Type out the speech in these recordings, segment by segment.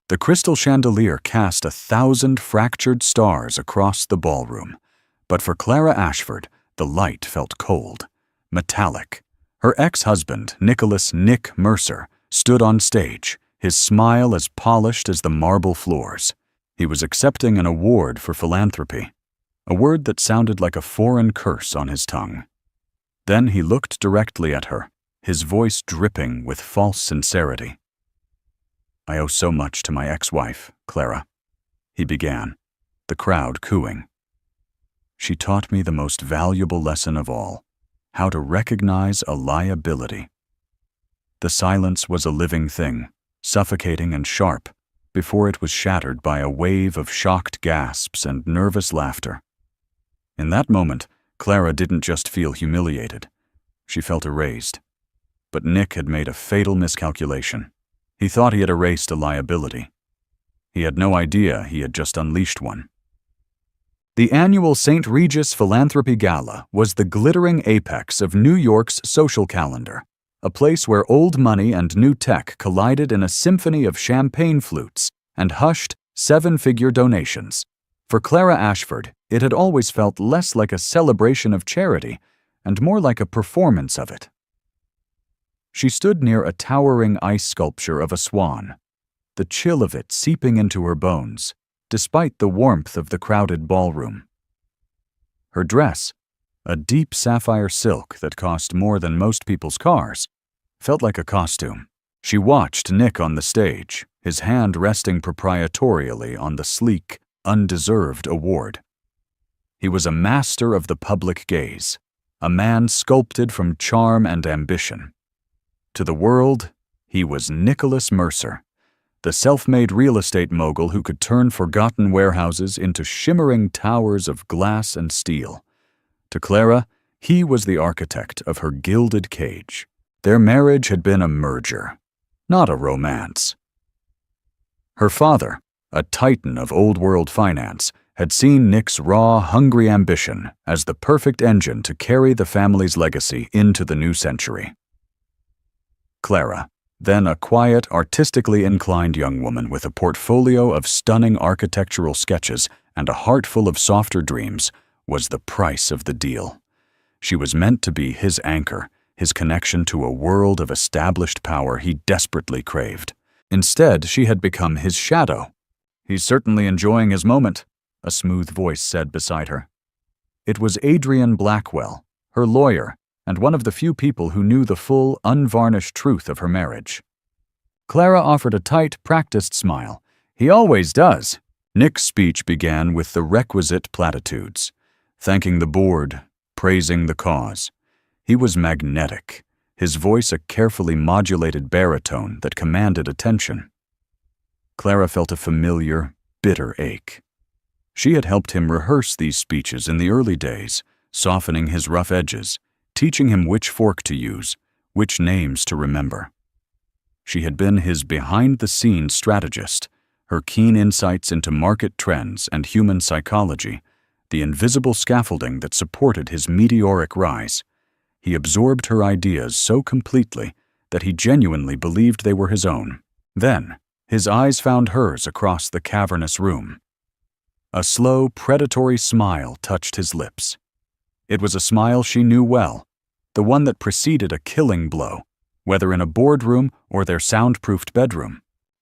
The crystal chandelier cast 1,000 fractured stars across the ballroom, but for Clara Ashford, the light felt cold, metallic. Her ex-husband, Nicholas "Nick" Mercer, stood on stage, his smile as polished as the marble floors. He was accepting an award for philanthropy, a word that sounded like a foreign curse on his tongue. Then he looked directly at her, his voice dripping with false sincerity. "I owe so much to my ex-wife, Clara," he began, the crowd cooing. "She taught me the most valuable lesson of all, how to recognize a liability." The silence was a living thing, suffocating and sharp, before it was shattered by a wave of shocked gasps and nervous laughter. In that moment, Clara didn't just feel humiliated. She felt erased. But Nick had made a fatal miscalculation. He thought he had erased a liability. He had no idea he had just unleashed one. The annual St. Regis Philanthropy Gala was the glittering apex of New York's social calendar, a place where old money and new tech collided in a symphony of champagne flutes and hushed, 7-figure donations. For Clara Ashford, it had always felt less like a celebration of charity and more like a performance of it. She stood near a towering ice sculpture of a swan, the chill of it seeping into her bones, despite the warmth of the crowded ballroom. Her dress, a deep sapphire silk that cost more than most people's cars, felt like a costume. She watched Nick on the stage, his hand resting proprietorially on the sleek, undeserved award. He was a master of the public gaze, a man sculpted from charm and ambition. To the world, he was Nicholas Mercer, the self-made real estate mogul who could turn forgotten warehouses into shimmering towers of glass and steel. To Clara, he was the architect of her gilded cage. Their marriage had been a merger, not a romance. Her father, a titan of old-world finance, had seen Nick's raw, hungry ambition as the perfect engine to carry the family's legacy into the new century. Clara, then a quiet, artistically inclined young woman with a portfolio of stunning architectural sketches and a heart full of softer dreams, was the price of the deal. She was meant to be his anchor, his connection to a world of established power he desperately craved. Instead, she had become his shadow. "He's certainly enjoying his moment," a smooth voice said beside her. It was Adrian Blackwell, her lawyer, and one of the few people who knew the full, unvarnished truth of her marriage. Clara offered a tight, practiced smile. "He always does." Nick's speech began with the requisite platitudes, thanking the board, praising the cause. He was magnetic, his voice a carefully modulated baritone that commanded attention. Clara felt a familiar, bitter ache. She had helped him rehearse these speeches in the early days, softening his rough edges, teaching him which fork to use, which names to remember. She had been his behind-the-scenes strategist, her keen insights into market trends and human psychology, the invisible scaffolding that supported his meteoric rise. He absorbed her ideas so completely that he genuinely believed they were his own. Then, his eyes found hers across the cavernous room. A slow, predatory smile touched his lips. It was a smile she knew well, the one that preceded a killing blow, whether in a boardroom or their soundproofed bedroom.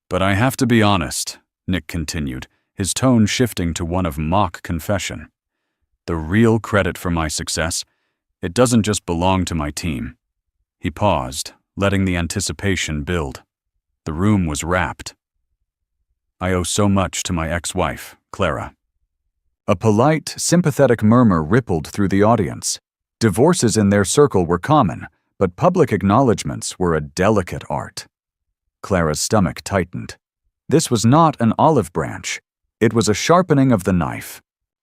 "But I have to be honest," Nick continued, his tone shifting to one of mock confession. "The real credit for my success, it doesn't just belong to my team." He paused, letting the anticipation build. The room was rapt. "I owe so much to my ex-wife, Clara." A polite, sympathetic murmur rippled through the audience. Divorces in their circle were common, but public acknowledgments were a delicate art. Clara's stomach tightened. This was not an olive branch. It was a sharpening of the knife.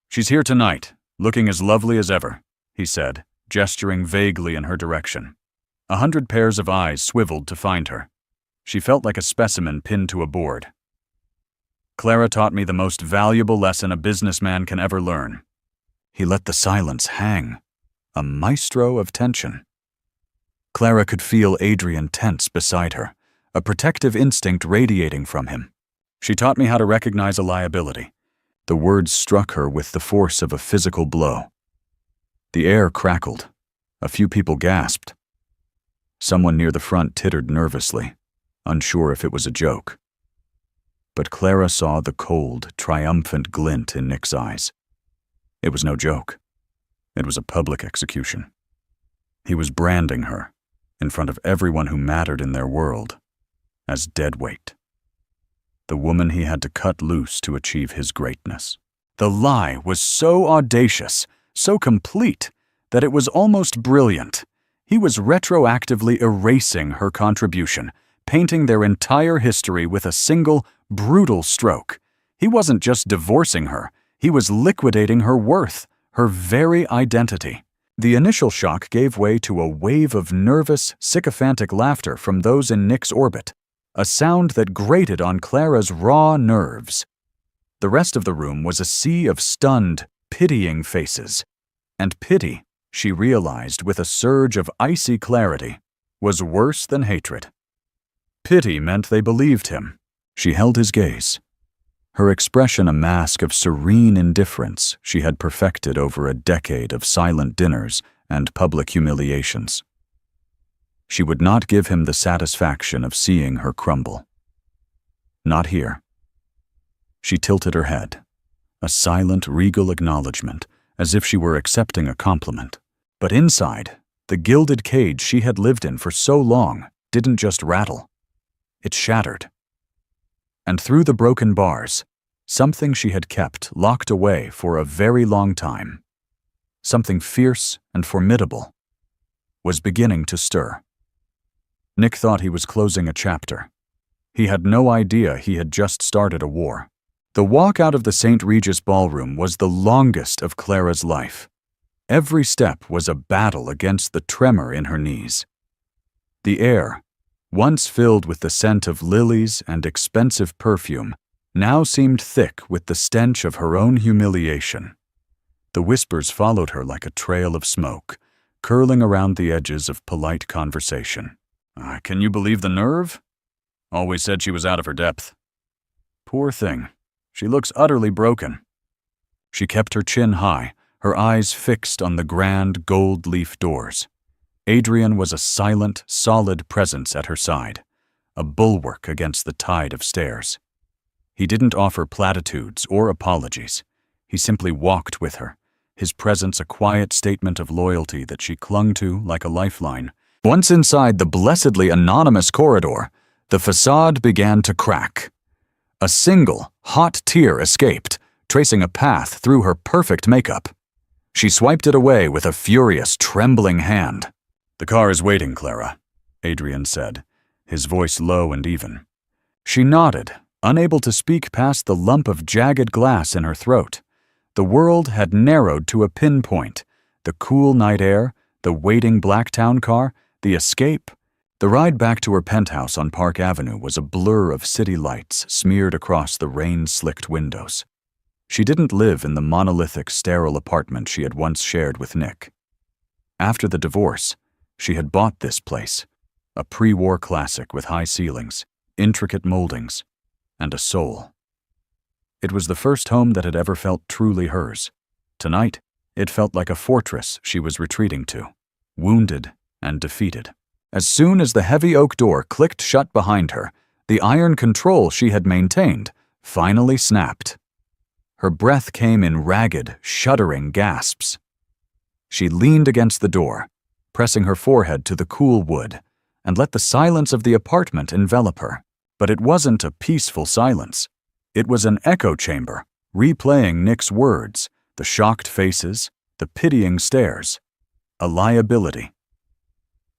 "She's here tonight, looking as lovely as ever," he said, gesturing vaguely in her direction. 100 pairs of eyes swiveled to find her. She felt like a specimen pinned to a board. "Clara taught me the most valuable lesson a businessman can ever learn." He let the silence hang, a maestro of tension. Clara could feel Adrian tense beside her, a protective instinct radiating from him. She taught me how to recognize a liability. The words struck her with the force of a physical blow. The air crackled. A few people gasped. Someone near the front tittered nervously, unsure if it was a joke. But Clara saw the cold, triumphant glint in Nick's eyes. It was no joke. It was a public execution. He was branding her, in front of everyone who mattered in their world, as deadweight. The woman he had to cut loose to achieve his greatness. The lie was so audacious, so complete, that it was almost brilliant. He was retroactively erasing her contribution, painting their entire history with a single, brutal stroke. He wasn't just divorcing her, he was liquidating her worth, her very identity. The initial shock gave way to a wave of nervous, sycophantic laughter from those in Nick's orbit, a sound that grated on Clara's raw nerves. The rest of the room was a sea of stunned, pitying faces. And pity, she realized with a surge of icy clarity, was worse than hatred. Pity meant they believed him. She held his gaze, her expression a mask of serene indifference she had perfected over a decade of silent dinners and public humiliations. She would not give him the satisfaction of seeing her crumble. Not here. She tilted her head, a silent, regal acknowledgement, as if she were accepting a compliment. But inside, the gilded cage she had lived in for so long didn't just rattle. It shattered. And through the broken bars, something she had kept locked away for a very long time, something fierce and formidable, was beginning to stir. Nick thought he was closing a chapter. He had no idea he had just started a war. The walk out of the St. Regis ballroom was the longest of Clara's life. Every step was a battle against the tremor in her knees. The air, once filled with the scent of lilies and expensive perfume, now seemed thick with the stench of her own humiliation. The whispers followed her like a trail of smoke, curling around the edges of polite conversation. Can you believe the nerve? Always said she was out of her depth. Poor thing. She looks utterly broken. She kept her chin high, her eyes fixed on the grand gold leaf doors. Adrian was a silent, solid presence at her side, a bulwark against the tide of stares. He didn't offer platitudes or apologies. He simply walked with her, his presence a quiet statement of loyalty that she clung to like a lifeline. Once inside the blessedly anonymous corridor, the facade began to crack. A single, hot tear escaped, tracing a path through her perfect makeup. She swiped it away with a furious, trembling hand. "The car is waiting, Clara," Adrian said, his voice low and even. She nodded, unable to speak past the lump of jagged glass in her throat. The world had narrowed to a pinpoint. The cool night air, the waiting Blacktown car, the escape. The ride back to her penthouse on Park Avenue was a blur of city lights smeared across the rain-slicked windows. She didn't live in the monolithic, sterile apartment she had once shared with Nick. After the divorce, she had bought this place, a pre-war classic with high ceilings, intricate moldings, and a soul. It was the first home that had ever felt truly hers. Tonight, it felt like a fortress she was retreating to, wounded and defeated. As soon as the heavy oak door clicked shut behind her, the iron control she had maintained finally snapped. Her breath came in ragged, shuddering gasps. She leaned against the door, pressing her forehead to the cool wood, and let the silence of the apartment envelop her. But it wasn't a peaceful silence. It was an echo chamber, replaying Nick's words, the shocked faces, the pitying stares. A liability.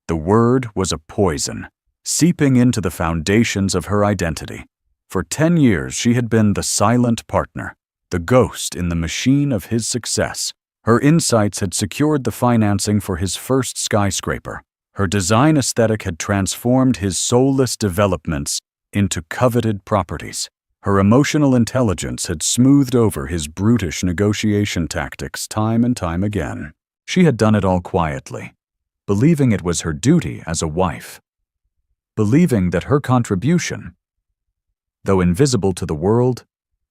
The word was a poison, seeping into the foundations of her identity. For 10 years she had been the silent partner, the ghost in the machine of his success. Her insights had secured the financing for his first skyscraper. Her design aesthetic had transformed his soulless developments into coveted properties. Her emotional intelligence had smoothed over his brutish negotiation tactics time and time again. She had done it all quietly, believing it was her duty as a wife, believing that her contribution though invisible to the world,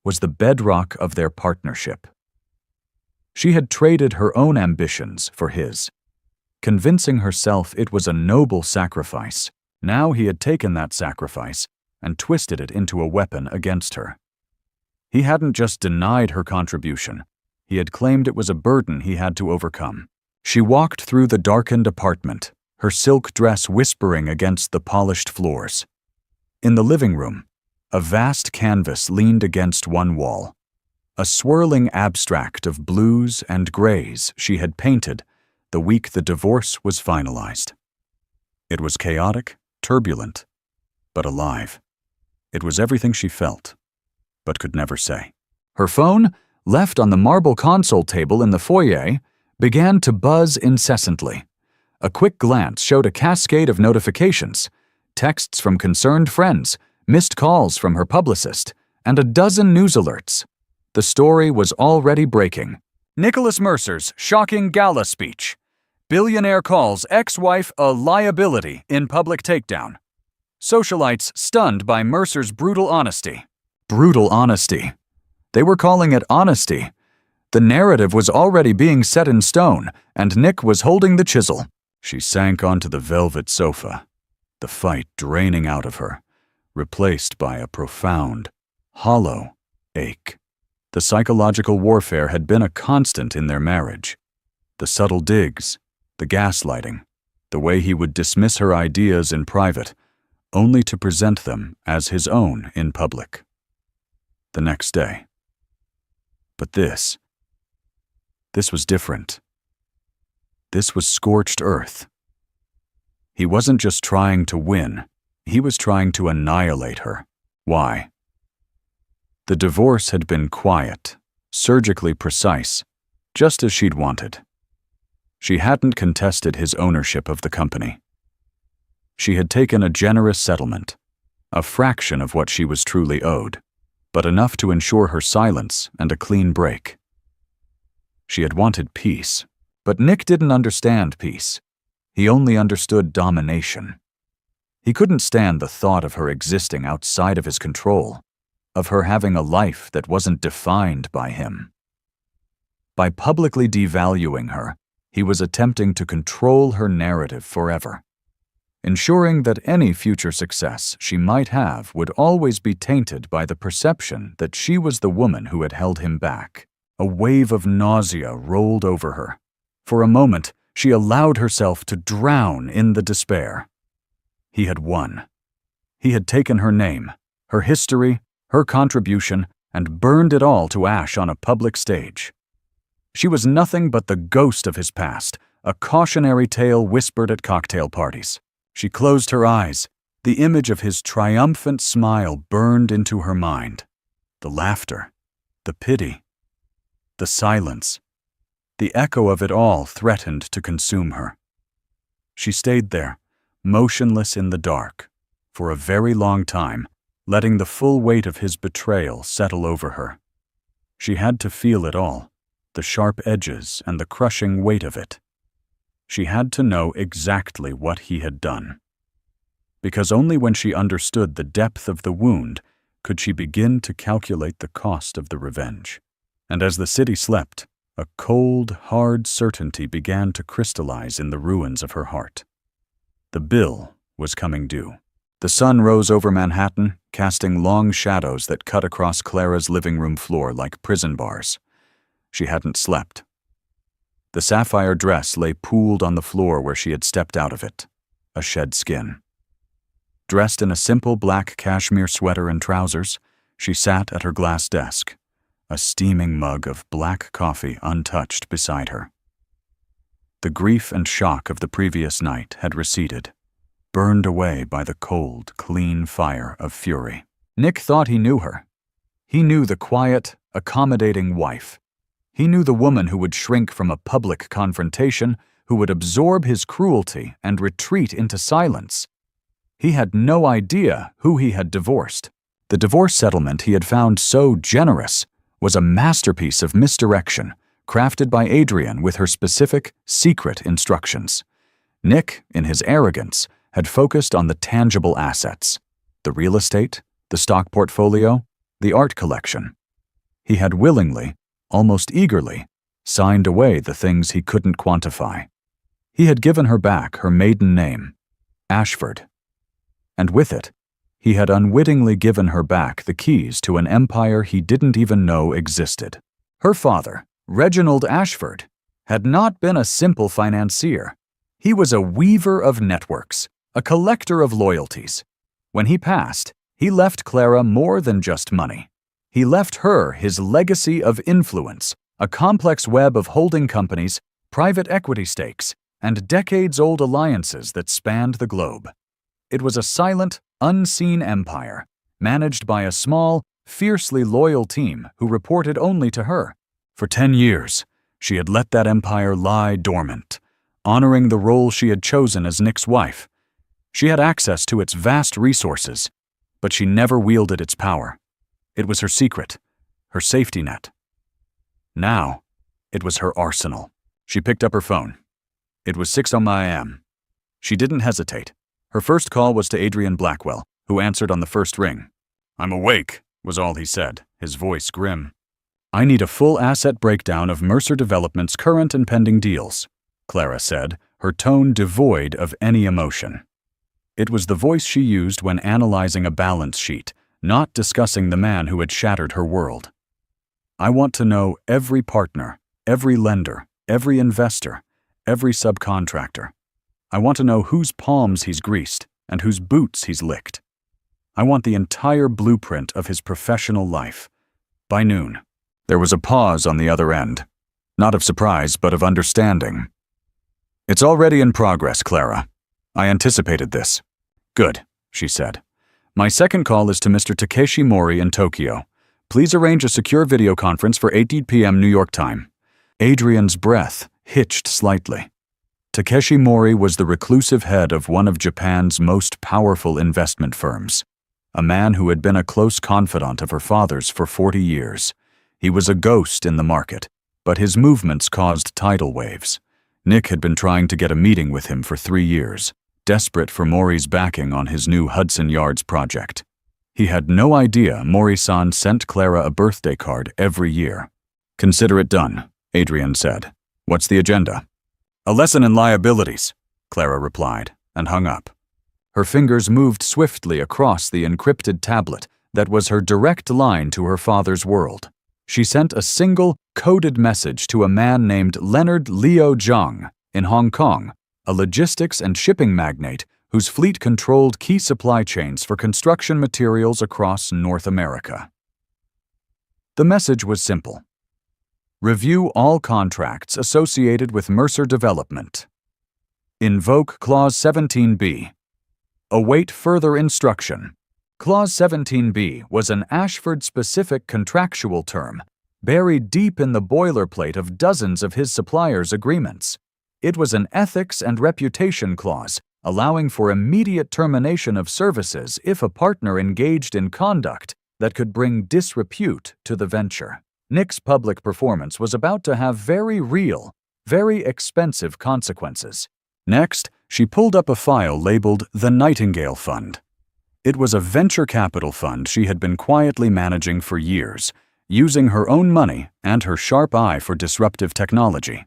was the bedrock of their partnership. She had traded her own ambitions for his, convincing herself it was a noble sacrifice. Now he had taken that sacrifice and twisted it into a weapon against her. He hadn't just denied her contribution, he had claimed it was a burden he had to overcome. She walked through the darkened apartment, her silk dress whispering against the polished floors. In the living room, a vast canvas leaned against one wall, a swirling abstract of blues and grays she had painted the week the divorce was finalized. It was chaotic, turbulent, but alive. It was everything she felt, but could never say. Her phone, left on the marble console table in the foyer, began to buzz incessantly. A quick glance showed a cascade of notifications, texts from concerned friends, missed calls from her publicist, and a dozen news alerts. The story was already breaking. Nicholas Mercer's shocking gala speech. Billionaire calls ex-wife a liability in public takedown. Socialites stunned by Mercer's brutal honesty. Brutal honesty. They were calling it honesty. The narrative was already being set in stone, and Nick was holding the chisel. She sank onto the velvet sofa, the fight draining out of her, replaced by a profound, hollow ache. The psychological warfare had been a constant in their marriage. The subtle digs, the gaslighting, the way he would dismiss her ideas in private, only to present them as his own in public. The next day. But this was different. This was scorched earth. He wasn't just trying to win, he was trying to annihilate her. Why? The divorce had been quiet, surgically precise, just as she'd wanted. She hadn't contested his ownership of the company. She had taken a generous settlement, a fraction of what she was truly owed, but enough to ensure her silence and a clean break. She had wanted peace, but Nick didn't understand peace. He only understood domination. He couldn't stand the thought of her existing outside of his control, of her having a life that wasn't defined by him. By publicly devaluing her, he was attempting to control her narrative forever, ensuring that any future success she might have would always be tainted by the perception that she was the woman who had held him back. A wave of nausea rolled over her. For a moment, she allowed herself to drown in the despair. He had won. He had taken her name, her history, her contribution, and burned it all to ash on a public stage. She was nothing but the ghost of his past, a cautionary tale whispered at cocktail parties. She closed her eyes. The image of his triumphant smile burned into her mind. The laughter, the pity, the silence. The echo of it all threatened to consume her. She stayed there, motionless in the dark, for a very long time, letting the full weight of his betrayal settle over her. She had to feel it all, the sharp edges and the crushing weight of it. She had to know exactly what he had done. Because only when she understood the depth of the wound could she begin to calculate the cost of the revenge. And as the city slept, a cold, hard certainty began to crystallize in the ruins of her heart. The bill was coming due. The sun rose over Manhattan, casting long shadows that cut across Clara's living room floor like prison bars. She hadn't slept. The sapphire dress lay pooled on the floor where she had stepped out of it, a shed skin. Dressed in a simple black cashmere sweater and trousers, she sat at her glass desk, a steaming mug of black coffee untouched beside her. The grief and shock of the previous night had receded, burned away by the cold, clean fire of fury. Nick thought he knew her. He knew the quiet, accommodating wife. He knew the woman who would shrink from a public confrontation, who would absorb his cruelty and retreat into silence. He had no idea who he had divorced. The divorce settlement he had found so generous was a masterpiece of misdirection, crafted by Adrian with her specific, secret instructions. Nick, in his arrogance, had focused on the tangible assets, the real estate, The stock portfolio, the art collection. He had willingly, almost eagerly, signed away the things he couldn't quantify. He had given her back her maiden name, Ashford. And with it, he had unwittingly given her back the keys to an empire he didn't even know existed. Her father, Reginald Ashford, had not been a simple financier. He was a weaver of networks, a collector of loyalties. When he passed, he left Clara more than just money. He left her his legacy of influence, a complex web of holding companies, private equity stakes, and decades-old alliances that spanned the globe. It was a silent, unseen empire, managed by a small, fiercely loyal team who reported only to her. For 10 years, she had let that empire lie dormant, honoring the role she had chosen as Nick's wife. She had access to its vast resources, but she never wielded its power. It was her secret, her safety net. Now, it was her arsenal. She picked up her phone. It was 6:00 a.m. She didn't hesitate. Her first call was to Adrian Blackwell, who answered on the first ring. "I'm awake," was all he said, his voice grim. "I need a full asset breakdown of Mercer Development's current and pending deals," Clara said, her tone devoid of any emotion. It was the voice she used when analyzing a balance sheet, not discussing the man who had shattered her world. "I want to know every partner, every lender, every investor, every subcontractor. I want to know whose palms he's greased and whose boots he's licked. I want the entire blueprint of his professional life. By noon." There was a pause on the other end, not of surprise, but of understanding. "It's already in progress, Clara. I anticipated this." "Good," she said. "My second call is to Mr. Takeshi Mori in Tokyo. Please arrange a secure video conference for 8 p.m. New York time." Adrian's breath hitched slightly. Takeshi Mori was the reclusive head of one of Japan's most powerful investment firms, a man who had been a close confidant of her father's for 40 years. He was a ghost in the market, but his movements caused tidal waves. Nick had been trying to get a meeting with him for 3 years, desperate for Mori's backing on his new Hudson Yards project. He had no idea Mori-san sent Clara a birthday card every year. "Consider it done," Adrian said. "What's the agenda?" "A lesson in liabilities," Clara replied, and hung up. Her fingers moved swiftly across the encrypted tablet that was her direct line to her father's world. She sent a single, coded message to a man named Leonard Liu Zhang in Hong Kong, a logistics and shipping magnate whose fleet controlled key supply chains for construction materials across North America. The message was simple. Review all contracts associated with Mercer Development. Invoke Clause 17B. Await further instruction. Clause 17B was an Ashford-specific contractual term, buried deep in the boilerplate of dozens of his suppliers' agreements. It was an ethics and reputation clause, allowing for immediate termination of services if a partner engaged in conduct that could bring disrepute to the venture. Nick's public performance was about to have very real, very expensive consequences. Next, she pulled up a file labeled the Nightingale Fund. It was a venture capital fund she had been quietly managing for years, using her own money and her sharp eye for disruptive technology.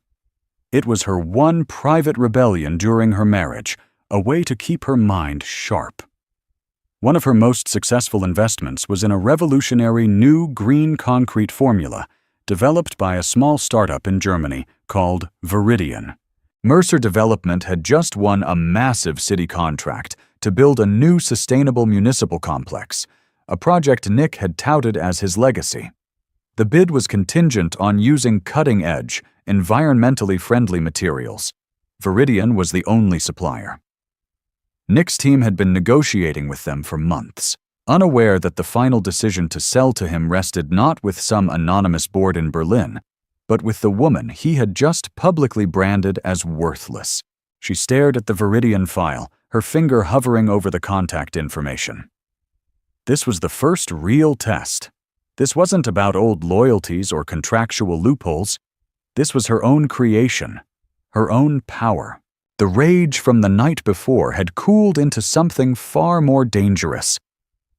It was her one private rebellion during her marriage, a way to keep her mind sharp. One of her most successful investments was in a revolutionary new green concrete formula developed by a small startup in Germany called Viridian. Mercer Development had just won a massive city contract to build a new sustainable municipal complex, a project Nick had touted as his legacy. The bid was contingent on using cutting-edge, environmentally friendly materials. Viridian was the only supplier. Nick's team had been negotiating with them for months, unaware that the final decision to sell to him rested not with some anonymous board in Berlin, but with the woman he had just publicly branded as worthless. She stared at the Viridian file, her finger hovering over the contact information. This was the first real test. This wasn't about old loyalties or contractual loopholes. This was her own creation, her own power. The rage from the night before had cooled into something far more dangerous.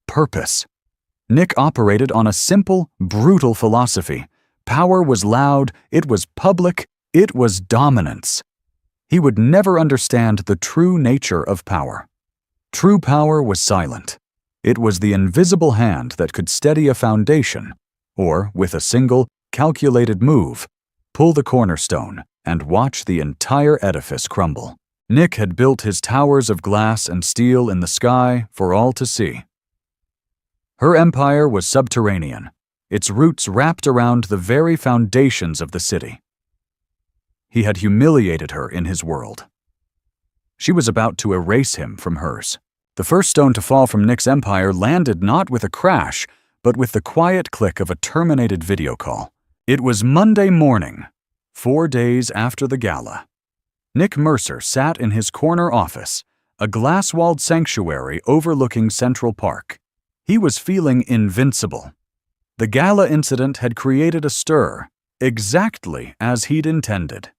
Purpose. Nick operated on a simple, brutal philosophy. Power was loud, it was public, it was dominance. He would never understand the true nature of power. True power was silent. It was the invisible hand that could steady a foundation, or, with a single, calculated move, pull the cornerstone and watch the entire edifice crumble. Nick had built his towers of glass and steel in the sky for all to see. Her empire was subterranean, its roots wrapped around the very foundations of the city. He had humiliated her in his world. She was about to erase him from hers. The first stone to fall from Nick's empire landed not with a crash, but with the quiet click of a terminated video call. It was Monday morning, 4 days after the gala. Nick Mercer sat in his corner office, a glass-walled sanctuary overlooking Central Park. He was feeling invincible. The gala incident had created a stir, exactly as he'd intended.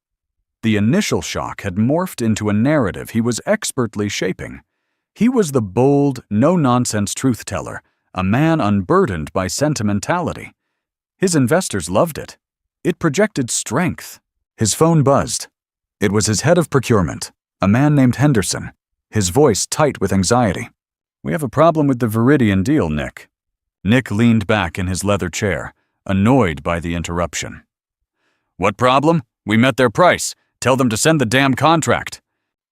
The initial shock had morphed into a narrative he was expertly shaping. He was the bold, no-nonsense truth-teller, a man unburdened by sentimentality. His investors loved it. It projected strength. His phone buzzed. It was his head of procurement, a man named Henderson, his voice tight with anxiety. "We have a problem with the Viridian deal, Nick." Nick leaned back in his leather chair, annoyed by the interruption. "What problem? We met their price. Tell them to send the damn contract."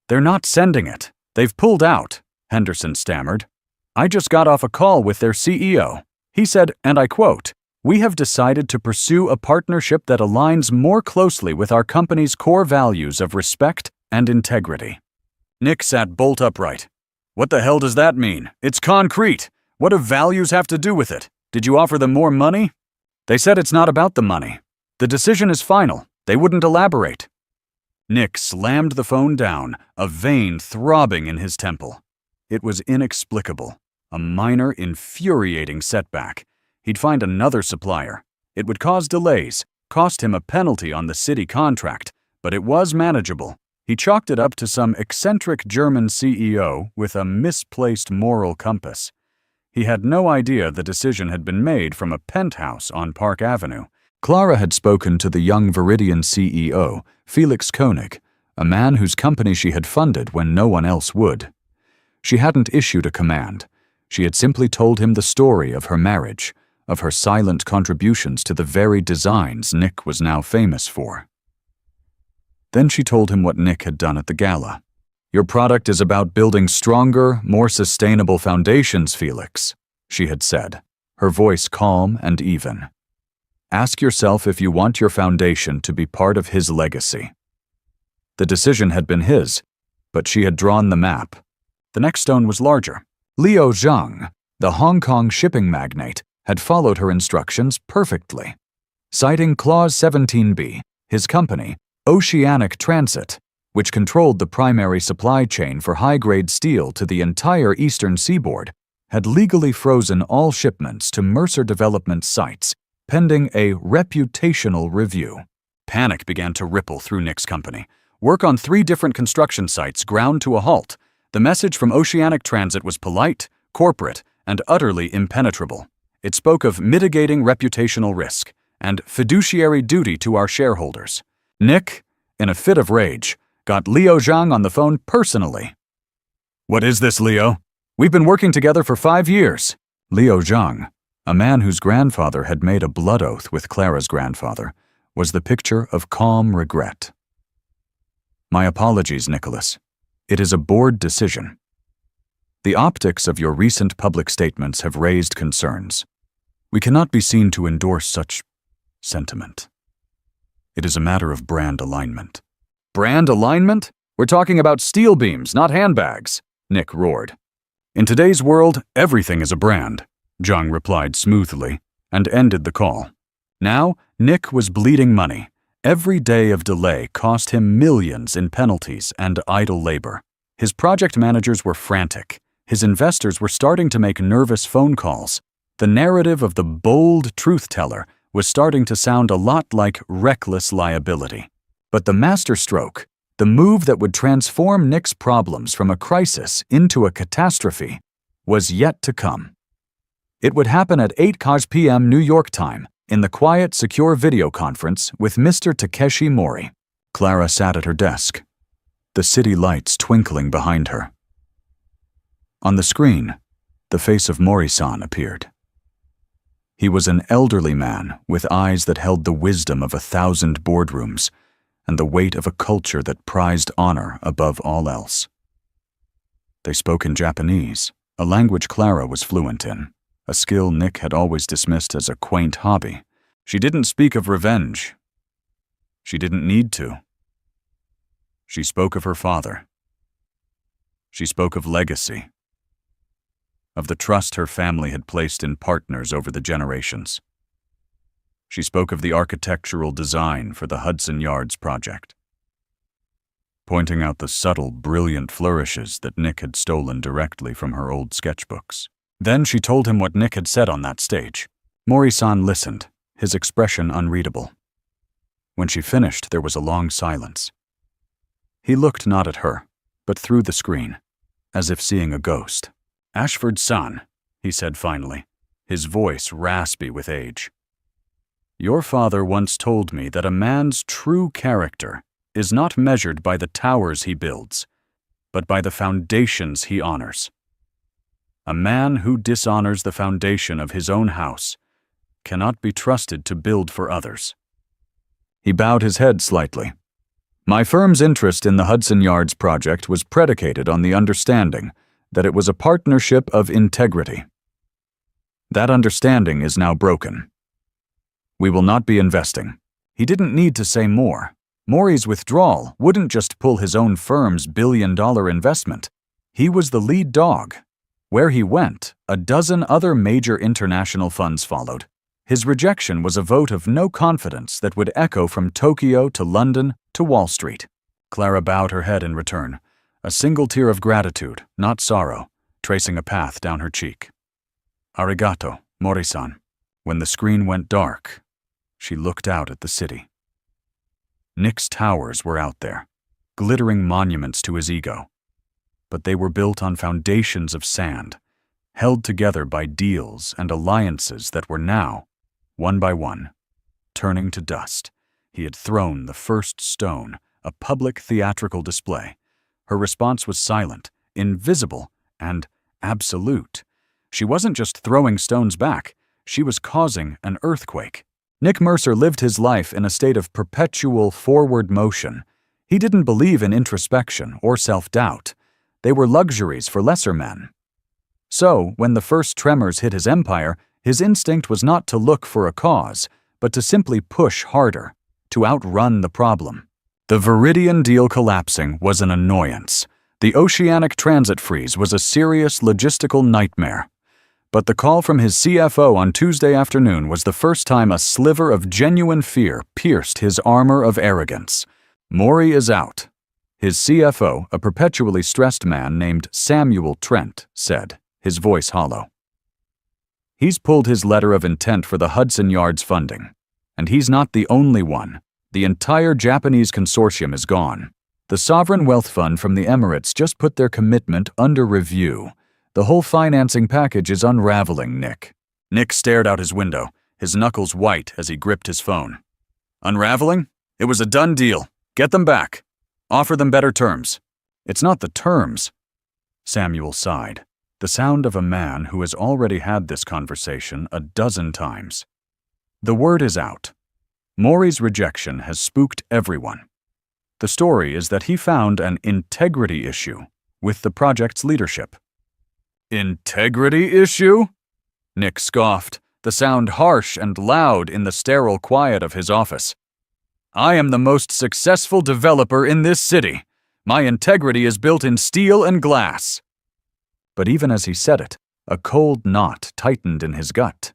"They're not sending it. They've pulled out," Henderson stammered. "I just got off a call with their CEO. He said, and I quote, 'We have decided to pursue a partnership that aligns more closely with our company's core values of respect and integrity.'" Nick sat bolt upright. "What the hell does that mean? It's concrete. What do values have to do with it? Did you offer them more money?" "They said it's not about the money. The decision is final. They wouldn't elaborate." Nick slammed the phone down, a vein throbbing in his temple. It was inexplicable, a minor, infuriating setback. He'd find another supplier. It would cause delays, cost him a penalty on the city contract, but it was manageable. He chalked it up to some eccentric German CEO with a misplaced moral compass. He had no idea the decision had been made from a penthouse on Park Avenue. Clara had spoken to the young Viridian CEO, Felix Koenig, a man whose company she had funded when no one else would. She hadn't issued a command. She had simply told him the story of her marriage, of her silent contributions to the very designs Nick was now famous for. Then she told him what Nick had done at the gala. "Your product is about building stronger, more sustainable foundations, Felix," she had said, her voice calm and even. "Ask yourself if you want your foundation to be part of his legacy." The decision had been his, but she had drawn the map. The next stone was larger. Liu Zhang, the Hong Kong shipping magnate, had followed her instructions perfectly. Citing Clause 17b, his company, Oceanic Transit, which controlled the primary supply chain for high-grade steel to the entire eastern seaboard, had legally frozen all shipments to Mercer Development sites, pending a reputational review. Panic began to ripple through Nick's company. Work on 3 different construction sites ground to a halt. The message from Oceanic Transit was polite, corporate, and utterly impenetrable. It spoke of mitigating reputational risk and fiduciary duty to our shareholders. Nick, in a fit of rage, got Liu Zhang on the phone personally. "What is this, Liu? We've been working together for 5 years. Liu Zhang, a man whose grandfather had made a blood oath with Clara's grandfather, was the picture of calm regret. "My apologies, Nicholas. It is a board decision. The optics of your recent public statements have raised concerns. We cannot be seen to endorse such sentiment. It is a matter of brand alignment." "Brand alignment? We're talking about steel beams, not handbags," Nick roared. "In today's world, everything is a brand," Zhang replied smoothly, and ended the call. Now, Nick was bleeding money. Every day of delay cost him millions in penalties and idle labor. His project managers were frantic. His investors were starting to make nervous phone calls. The narrative of the bold truth-teller was starting to sound a lot like reckless liability. But the masterstroke, the move that would transform Nick's problems from a crisis into a catastrophe, was yet to come. It would happen at 8 p.m. New York time, in the quiet, secure video conference with Mr. Takeshi Mori. Clara sat at her desk, the city lights twinkling behind her. On the screen, the face of Mori-san appeared. He was an elderly man with eyes that held the wisdom of 1,000 boardrooms and the weight of a culture that prized honor above all else. They spoke in Japanese, a language Clara was fluent in, a skill Nick had always dismissed as a quaint hobby. She didn't speak of revenge. She didn't need to. She spoke of her father. She spoke of legacy, of the trust her family had placed in partners over the generations. She spoke of the architectural design for the Hudson Yards project, pointing out the subtle, brilliant flourishes that Nick had stolen directly from her old sketchbooks. Then she told him what Nick had said on that stage. Mori-san listened, his expression unreadable. When she finished, there was a long silence. He looked not at her, but through the screen, as if seeing a ghost. "Ashford-san," he said finally, his voice raspy with age. "Your father once told me that a man's true character is not measured by the towers he builds, but by the foundations he honors. A man who dishonors the foundation of his own house cannot be trusted to build for others." He bowed his head slightly. "My firm's interest in the Hudson Yards project was predicated on the understanding that it was a partnership of integrity. That understanding is now broken. We will not be investing." He didn't need to say more. Mori's withdrawal wouldn't just pull his own firm's billion-dollar investment. He was the lead dog. Where he went, a dozen other major international funds followed. His rejection was a vote of no confidence that would echo from Tokyo to London to Wall Street. Clara bowed her head in return, a single tear of gratitude, not sorrow, tracing a path down her cheek. "Arigato, Mori-san." When the screen went dark, she looked out at the city. Nick's towers were out there, glittering monuments to his ego. But they were built on foundations of sand, held together by deals and alliances that were now, one by one, turning to dust. He had thrown the first stone, a public theatrical display. Her response was silent, invisible, and absolute. She wasn't just throwing stones back, she was causing an earthquake. Nick Mercer lived his life in a state of perpetual forward motion. He didn't believe in introspection or self-doubt. They were luxuries for lesser men. So, when the first tremors hit his empire, his instinct was not to look for a cause, but to simply push harder, to outrun the problem. The Viridian deal collapsing was an annoyance. The oceanic transit freeze was a serious logistical nightmare. But the call from his CFO on Tuesday afternoon was the first time a sliver of genuine fear pierced his armor of arrogance. Mori is out. His CFO, a perpetually stressed man named Samuel Trent, said, his voice hollow. He's pulled his letter of intent for the Hudson Yards funding. And he's not the only one. The entire Japanese consortium is gone. The sovereign wealth fund from the Emirates just put their commitment under review. The whole financing package is unraveling, Nick. Nick stared out his window, his knuckles white as he gripped his phone. Unraveling? It was a done deal. Get them back. Offer them better terms. It's not the terms. Samuel sighed, the sound of a man who has already had this conversation a dozen times. The word is out. Mori's rejection has spooked everyone. The story is that he found an integrity issue with the project's leadership. Integrity issue? Nick scoffed, the sound harsh and loud in the sterile quiet of his office. I am the most successful developer in this city. My integrity is built in steel and glass. But even as he said it, a cold knot tightened in his gut.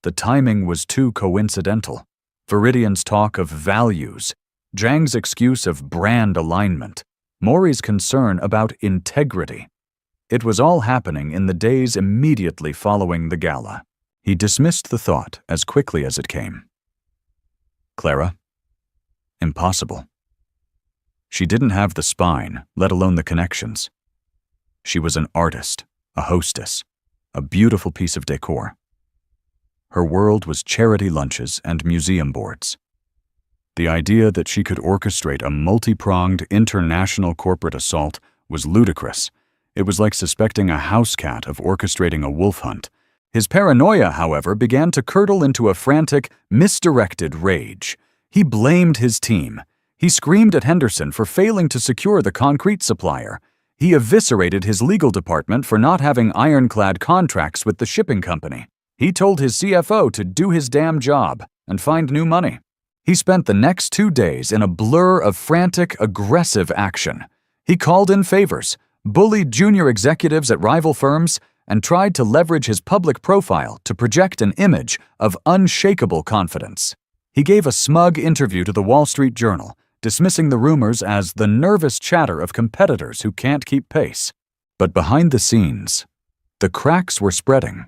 The timing was too coincidental. Viridian's talk of values, Zhang's excuse of brand alignment, Mori's concern about integrity. It was all happening in the days immediately following the gala. He dismissed the thought as quickly as it came. Clara? Impossible. She didn't have the spine, let alone the connections. She was an artist, a hostess, a beautiful piece of decor. Her world was charity lunches and museum boards. The idea that she could orchestrate a multi-pronged international corporate assault was ludicrous. It was like suspecting a house cat of orchestrating a wolf hunt. His paranoia, however, began to curdle into a frantic, misdirected rage. He blamed his team. He screamed at Henderson for failing to secure the concrete supplier. He eviscerated his legal department for not having ironclad contracts with the shipping company. He told his CFO to do his damn job and find new money. He spent the next 2 days in a blur of frantic, aggressive action. He called in favors, bullied junior executives at rival firms, and tried to leverage his public profile to project an image of unshakable confidence. He gave a smug interview to the Wall Street Journal, dismissing the rumors as the nervous chatter of competitors who can't keep pace. But behind the scenes, the cracks were spreading.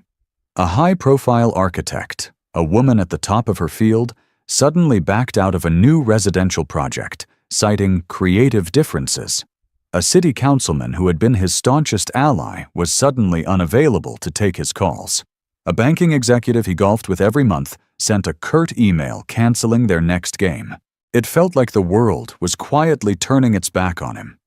A high-profile architect, a woman at the top of her field, suddenly backed out of a new residential project, citing creative differences. A city councilman who had been his staunchest ally was suddenly unavailable to take his calls. A banking executive he golfed with every month sent a curt email canceling their next game. It felt like the world was quietly turning its back on him.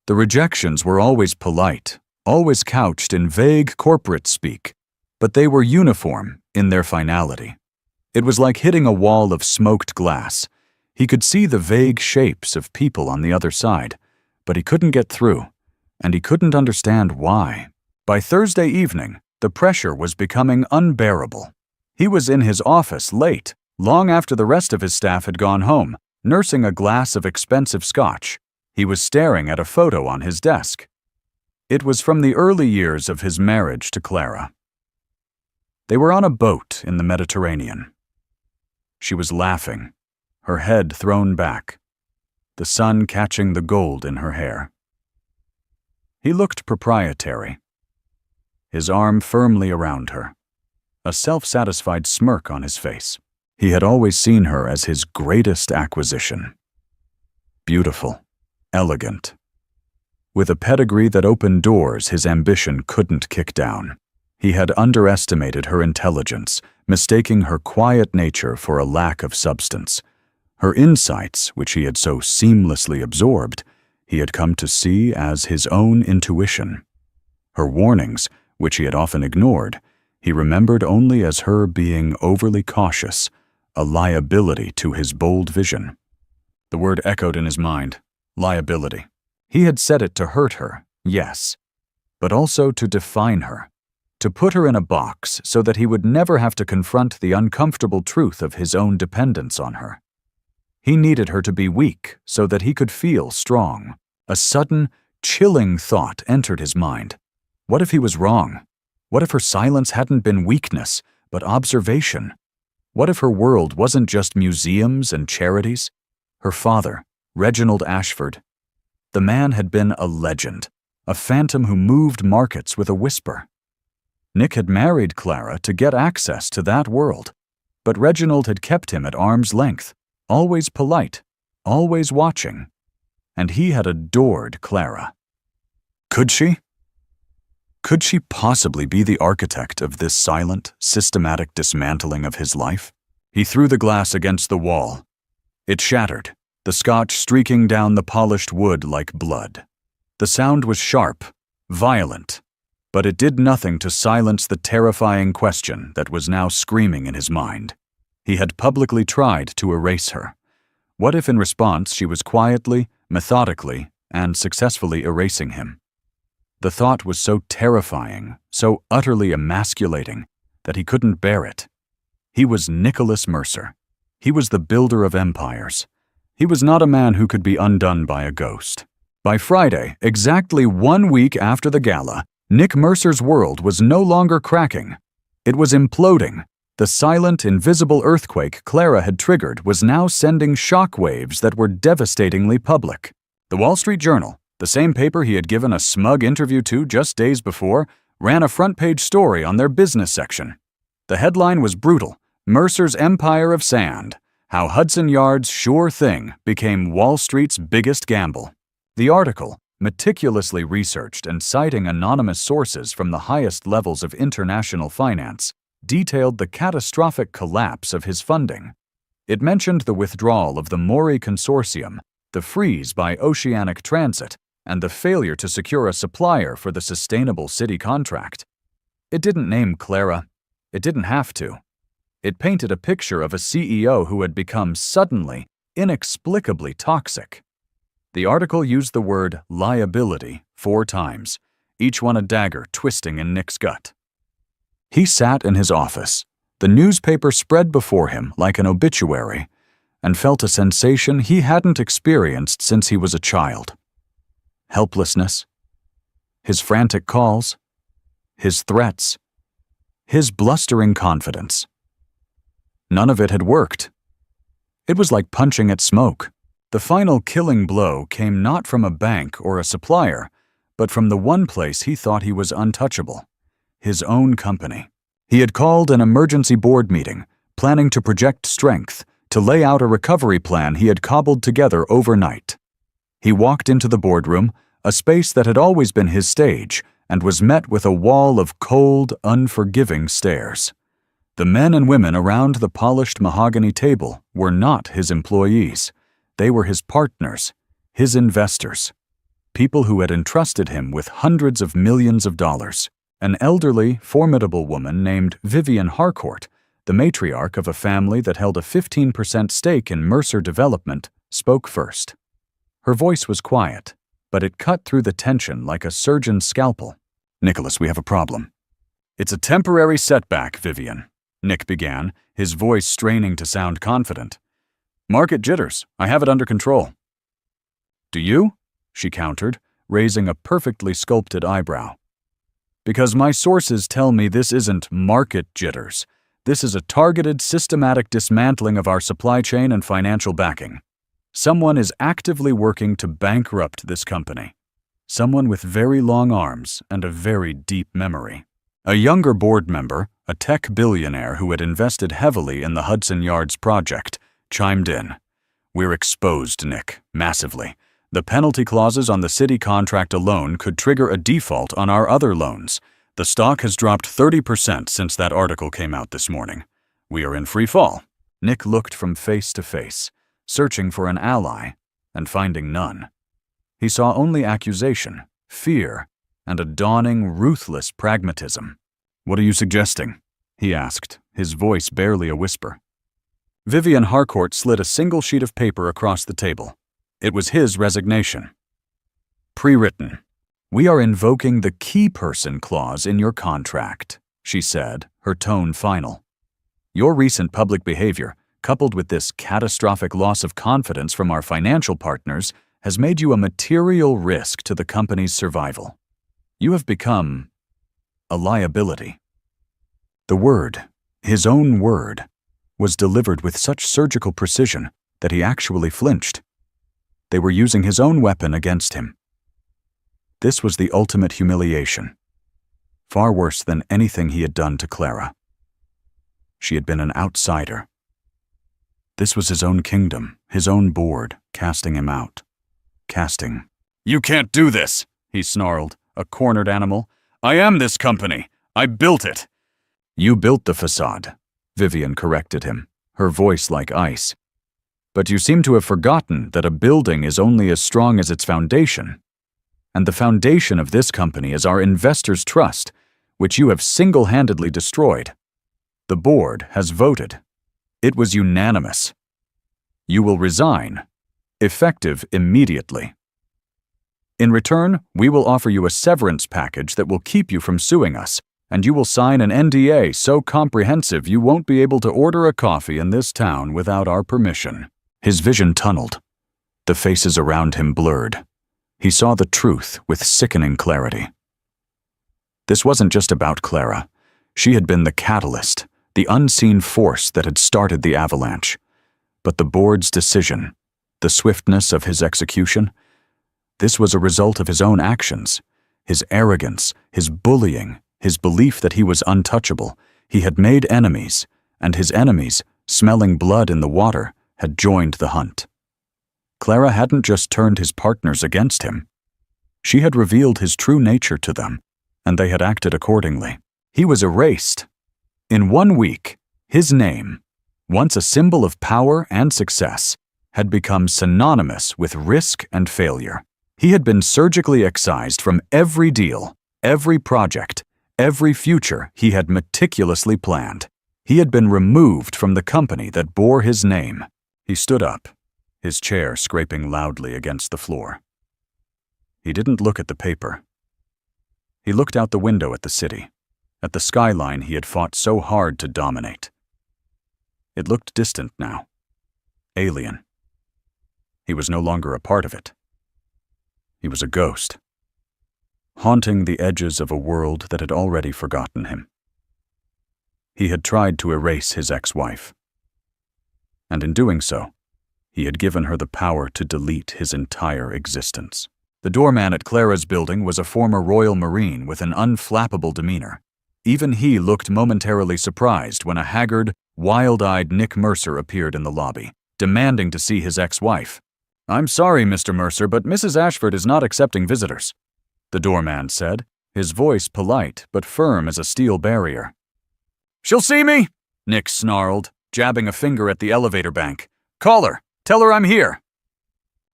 The rejections were always polite, always couched in vague corporate speak, but they were uniform in their finality. It was like hitting a wall of smoked glass. He could see the vague shapes of people on the other side, but he couldn't get through, and he couldn't understand why. By Thursday evening, the pressure was becoming unbearable. He was in his office late, long after the rest of his staff had gone home, nursing a glass of expensive scotch. He was staring at a photo on his desk. It was from the early years of his marriage to Clara. They were on a boat in the Mediterranean. She was laughing, her head thrown back, the sun catching the gold in her hair. He looked proprietary, his arm firmly around her, a self-satisfied smirk on his face. He had always seen her as his greatest acquisition. Beautiful, elegant, with a pedigree that opened doors his ambition couldn't kick down. He had underestimated her intelligence, mistaking her quiet nature for a lack of substance. Her insights, which he had so seamlessly absorbed, he had come to see as his own intuition. Her warnings, which he had often ignored, he remembered only as her being overly cautious, a liability to his bold vision. The word echoed in his mind, liability. He had said it to hurt her, yes, but also to define her, to put her in a box so that he would never have to confront the uncomfortable truth of his own dependence on her. He needed her to be weak so that he could feel strong. A sudden, chilling thought entered his mind. What if he was wrong? What if her silence hadn't been weakness, but observation? What if her world wasn't just museums and charities? Her father, Reginald Ashford. The man had been a legend, a phantom who moved markets with a whisper. Nick had married Clara to get access to that world, but Reginald had kept him at arm's length, always polite, always watching, and he had adored Clara. Could she? Could she possibly be the architect of this silent, systematic dismantling of his life? He threw the glass against the wall. It shattered, the scotch streaking down the polished wood like blood. The sound was sharp, violent, but it did nothing to silence the terrifying question that was now screaming in his mind. He had publicly tried to erase her. What if in response she was quietly, methodically, and successfully erasing him? The thought was so terrifying, so utterly emasculating, that he couldn't bear it. He was Nicholas Mercer. He was the builder of empires. He was not a man who could be undone by a ghost. By Friday, exactly 1 week after the gala, Nick Mercer's world was no longer cracking. It was imploding. The silent, invisible earthquake Clara had triggered was now sending shock waves that were devastatingly public. The Wall Street Journal, the same paper he had given a smug interview to just days before, ran a front-page story on their business section. The headline was brutal: Mercer's Empire of Sand, How Hudson Yards' Sure Thing Became Wall Street's Biggest Gamble. The article, meticulously researched and citing anonymous sources from the highest levels of international finance, detailed the catastrophic collapse of his funding. It mentioned the withdrawal of the Mori Consortium, the freeze by Oceanic Transit, and the failure to secure a supplier for the sustainable city contract. It didn't name Clara. It didn't have to. It painted a picture of a CEO who had become suddenly, inexplicably toxic. The article used the word liability 4 times, each one a dagger twisting in Nick's gut. He sat in his office, the newspaper spread before him like an obituary, and felt a sensation he hadn't experienced since he was a child. Helplessness, his frantic calls, his threats, his blustering confidence. None of it had worked. It was like punching at smoke. The final killing blow came not from a bank or a supplier, but from the one place he thought he was untouchable, his own company. He had called an emergency board meeting, planning to project strength, to lay out a recovery plan he had cobbled together overnight. He walked into the boardroom, a space that had always been his stage, and was met with a wall of cold, unforgiving stares. The men and women around the polished mahogany table were not his employees. They were his partners, his investors, people who had entrusted him with hundreds of millions of dollars. An elderly, formidable woman named Vivian Harcourt, the matriarch of a family that held a 15% stake in Mercer Development, spoke first. Her voice was quiet, but it cut through the tension like a surgeon's scalpel. "Nicholas, we have a problem." "It's a temporary setback, Vivian," Nick began, his voice straining to sound confident. "Market jitters. I have it under control." "Do you?" she countered, raising a perfectly sculpted eyebrow. "Because my sources tell me this isn't market jitters. This is a targeted, systematic dismantling of our supply chain and financial backing. Someone is actively working to bankrupt this company. Someone with very long arms and a very deep memory." A younger board member, a tech billionaire who had invested heavily in the Hudson Yards project, chimed in. "We're exposed, Nick, massively. The penalty clauses on the city contract alone could trigger a default on our other loans. The stock has dropped 30% since that article came out this morning. We are in free fall." Nick looked from face to face, searching for an ally, and finding none. He saw only accusation, fear, and a dawning, ruthless pragmatism. "What are you suggesting?" he asked, his voice barely a whisper. Vivian Harcourt slid a single sheet of paper across the table. It was his resignation. "Pre-written. We are invoking the key person clause in your contract," she said, her tone final. "Your recent public behavior, coupled with this catastrophic loss of confidence from our financial partners, has made you a material risk to the company's survival. You have become a liability." The word, his own word, was delivered with such surgical precision that he actually flinched. They were using his own weapon against him. This was the ultimate humiliation, far worse than anything he had done to Clara. She had been an outsider. This was his own kingdom, his own board, casting him out. Casting. "You can't do this," he snarled, a cornered animal. "I am this company. I built it." "You built the facade," Vivian corrected him, her voice like ice. "But you seem to have forgotten that a building is only as strong as its foundation. And the foundation of this company is our investors' trust, which you have single-handedly destroyed. The board has voted. It was unanimous. You will resign, effective immediately. In return, we will offer you a severance package that will keep you from suing us, and you will sign an NDA so comprehensive you won't be able to order a coffee in this town without our permission." His vision tunneled. The faces around him blurred. He saw the truth with sickening clarity. This wasn't just about Clara. She had been the catalyst, the unseen force that had started the avalanche. But the board's decision, the swiftness of his execution, this was a result of his own actions, his arrogance, his bullying, his belief that he was untouchable. He had made enemies, and his enemies, smelling blood in the water, had joined the hunt. Clara hadn't just turned his partners against him. She had revealed his true nature to them, and they had acted accordingly. He was erased. In 1 week, his name, once a symbol of power and success, had become synonymous with risk and failure. He had been surgically excised from every deal, every project, every future he had meticulously planned. He had been removed from the company that bore his name. He stood up, his chair scraping loudly against the floor. He didn't look at the paper. He looked out the window at the city, at the skyline he had fought so hard to dominate. It looked distant now, alien. He was no longer a part of it. He was a ghost, haunting the edges of a world that had already forgotten him. He had tried to erase his ex-wife, and in doing so, he had given her the power to delete his entire existence. The doorman at Clara's building was a former Royal Marine with an unflappable demeanor. Even he looked momentarily surprised when a haggard, wild-eyed Nick Mercer appeared in the lobby, demanding to see his ex-wife. "I'm sorry, Mr. Mercer, but Mrs. Ashford is not accepting visitors," the doorman said, his voice polite but firm as a steel barrier. "She'll see me," Nick snarled, jabbing a finger at the elevator bank. "Call her. Tell her I'm here."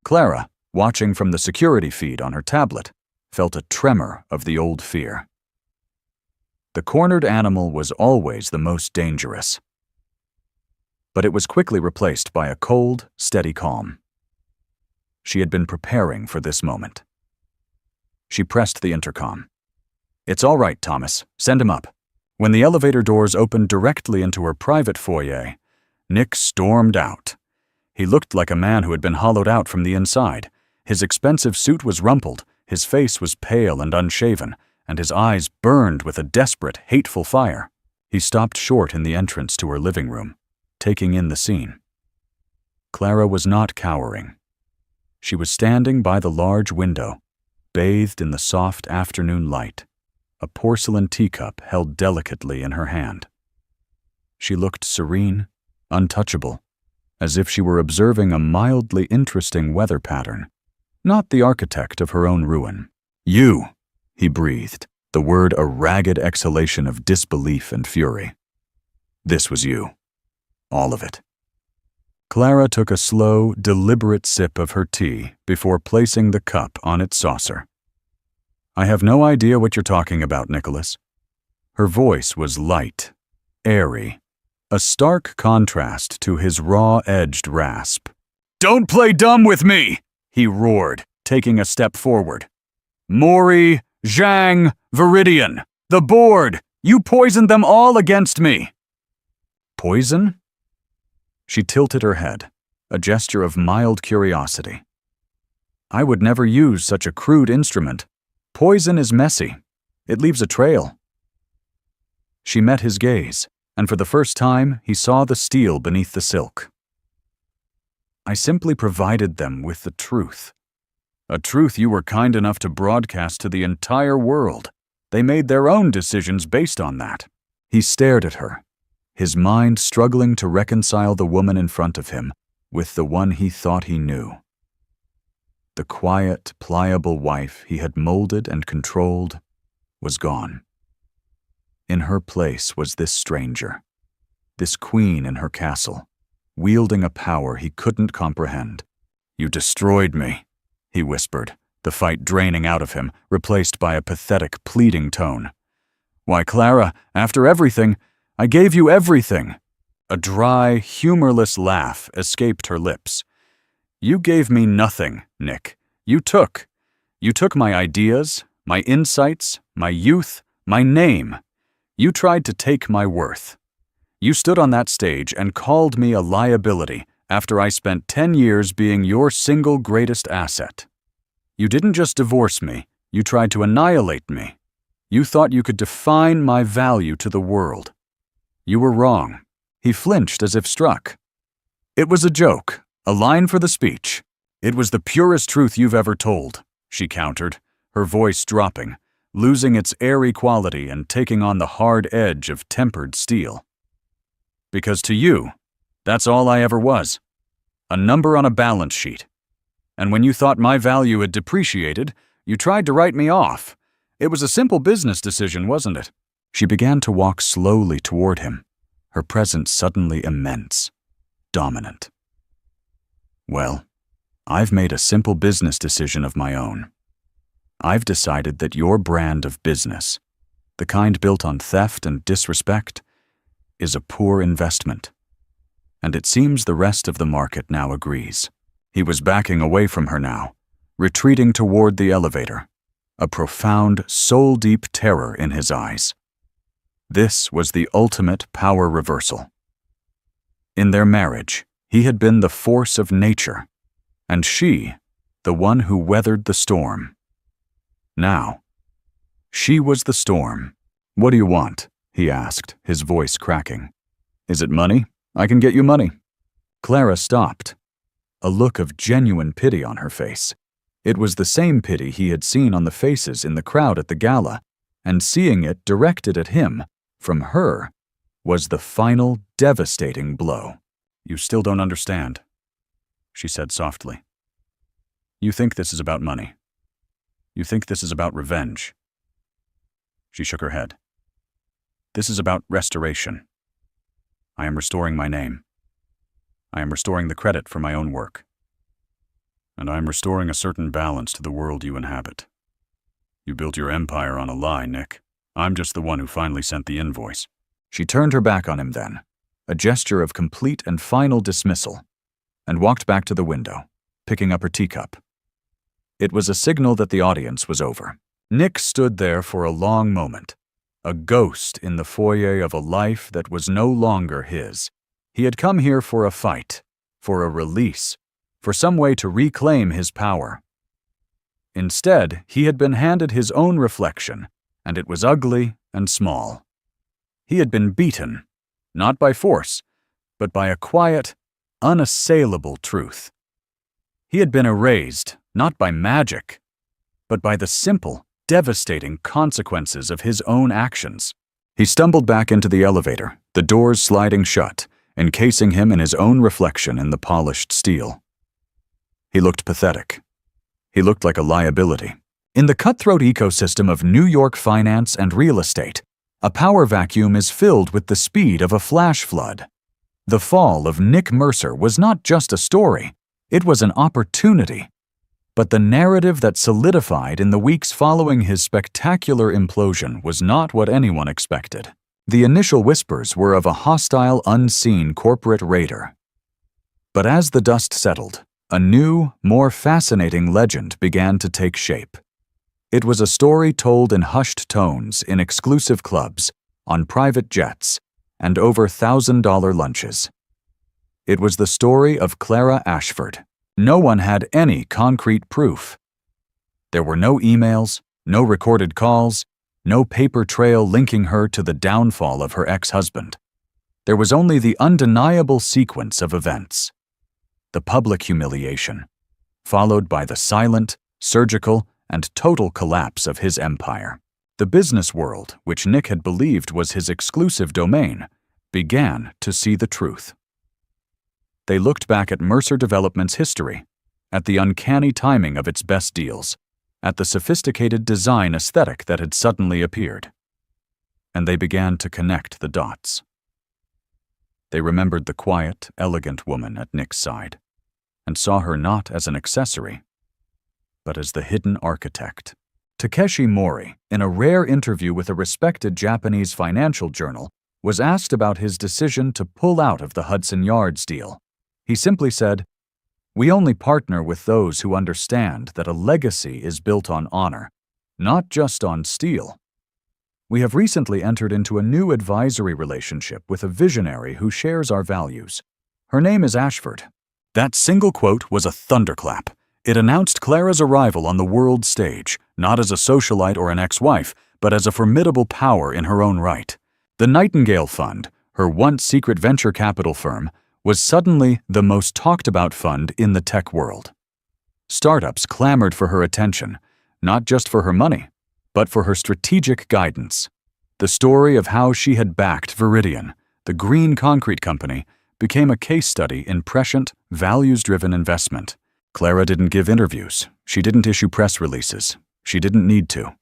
Clara, watching from the security feed on her tablet, felt a tremor of the old fear. The cornered animal was always the most dangerous. But it was quickly replaced by a cold, steady calm. She had been preparing for this moment. She pressed the intercom. "It's all right, Thomas. Send him up." When the elevator doors opened directly into her private foyer, Nick stormed out. He looked like a man who had been hollowed out from the inside. His expensive suit was rumpled, his face was pale and unshaven, and his eyes burned with a desperate, hateful fire. He stopped short in the entrance to her living room, taking in the scene. Clara was not cowering. She was standing by the large window, bathed in the soft afternoon light, a porcelain teacup held delicately in her hand. She looked serene, untouchable, as if she were observing a mildly interesting weather pattern, not the architect of her own ruin. "You," he breathed, the word a ragged exhalation of disbelief and fury. "This was you. All of it." Clara took a slow, deliberate sip of her tea before placing the cup on its saucer. "I have no idea what you're talking about, Nicholas." Her voice was light, airy, a stark contrast to his raw-edged rasp. "Don't play dumb with me!" he roared, taking a step forward. "Maury, Zhang, Viridian, the board! You poisoned them all against me!" "Poison?" She tilted her head, a gesture of mild curiosity. "I would never use such a crude instrument. Poison is messy. It leaves a trail." She met his gaze, and for the first time he saw the steel beneath the silk. "I simply provided them with the truth. A truth you were kind enough to broadcast to the entire world. They made their own decisions based on that." He stared at her, his mind struggling to reconcile the woman in front of him with the one he thought he knew. The quiet, pliable wife he had molded and controlled was gone. In her place was this stranger, this queen in her castle, wielding a power he couldn't comprehend. "You destroyed me," he whispered, the fight draining out of him, replaced by a pathetic, pleading tone. "Why, Clara, after everything, I gave you everything." A dry, humorless laugh escaped her lips. "You gave me nothing, Nick. You took my ideas, my insights, my youth, my name. You tried to take my worth. You stood on that stage and called me a liability after I spent 10 years being your single greatest asset. You didn't just divorce me, you tried to annihilate me. You thought you could define my value to the world. You were wrong." He flinched as if struck. "It was a joke, a line for the speech. It was the purest truth you've ever told," she countered, her voice dropping, losing its airy quality and taking on the hard edge of tempered steel. "Because to you, that's all I ever was. A number on a balance sheet. And when you thought my value had depreciated, you tried to write me off. It was a simple business decision, wasn't it? She began to walk slowly toward him, her presence suddenly immense, dominant. "Well, I've made a simple business decision of my own. I've decided that your brand of business, the kind built on theft and disrespect, is a poor investment. And it seems the rest of the market now agrees." He was backing away from her now, retreating toward the elevator, a profound, soul-deep terror in his eyes. This was the ultimate power reversal. In their marriage, he had been the force of nature, and she, the one who weathered the storm. Now, she was the storm. "What do you want?" he asked, his voice cracking. "Is it money? I can get you money." Clara stopped, a look of genuine pity on her face. It was the same pity he had seen on the faces in the crowd at the gala, and seeing it directed at him, from her, was the final devastating blow. "You still don't understand," she said softly. "You think this is about money. You think this is about revenge." She shook her head. "This is about restoration. I am restoring my name. I am restoring the credit for my own work. And I am restoring a certain balance to the world you inhabit. You built your empire on a lie, Nick. I'm just the one who finally sent the invoice." She turned her back on him then, a gesture of complete and final dismissal, and walked back to the window, picking up her teacup. It was a signal that the audience was over. Nick stood there for a long moment, a ghost in the foyer of a life that was no longer his. He had come here for a fight, for a release, for some way to reclaim his power. Instead, he had been handed his own reflection, and it was ugly and small. He had been beaten, not by force, but by a quiet, unassailable truth. He had been erased, not by magic, but by the simple, devastating consequences of his own actions. He stumbled back into the elevator, the doors sliding shut, encasing him in his own reflection in the polished steel. He looked pathetic. He looked like a liability. In the cutthroat ecosystem of New York finance and real estate, a power vacuum is filled with the speed of a flash flood. The fall of Nick Mercer was not just a story, it was an opportunity. But the narrative that solidified in the weeks following his spectacular implosion was not what anyone expected. The initial whispers were of a hostile, unseen corporate raider. But as the dust settled, a new, more fascinating legend began to take shape. It was a story told in hushed tones in exclusive clubs, on private jets, and over $1,000 lunches. It was the story of Clara Ashford. No one had any concrete proof. There were no emails, no recorded calls, no paper trail linking her to the downfall of her ex-husband. There was only the undeniable sequence of events. The public humiliation, followed by the silent, surgical, and total collapse of his empire. The business world, which Nick had believed was his exclusive domain, began to see the truth. They looked back at Mercer Development's history, at the uncanny timing of its best deals, at the sophisticated design aesthetic that had suddenly appeared. And they began to connect the dots. They remembered the quiet, elegant woman at Nick's side, and saw her not as an accessory, but as the hidden architect. Takeshi Mori, in a rare interview with a respected Japanese financial journal, was asked about his decision to pull out of the Hudson Yards deal. He simply said, "We only partner with those who understand that a legacy is built on honor, not just on steel. We have recently entered into a new advisory relationship with a visionary who shares our values. Her name is Ashford." That single quote was a thunderclap. It announced Clara's arrival on the world stage, not as a socialite or an ex-wife, but as a formidable power in her own right. The Nightingale Fund, her once secret venture capital firm, was suddenly the most talked-about fund in the tech world. Startups clamored for her attention, not just for her money, but for her strategic guidance. The story of how she had backed Viridian, the green concrete company, became a case study in prescient, values-driven investment. Clara didn't give interviews. She didn't issue press releases. She didn't need to.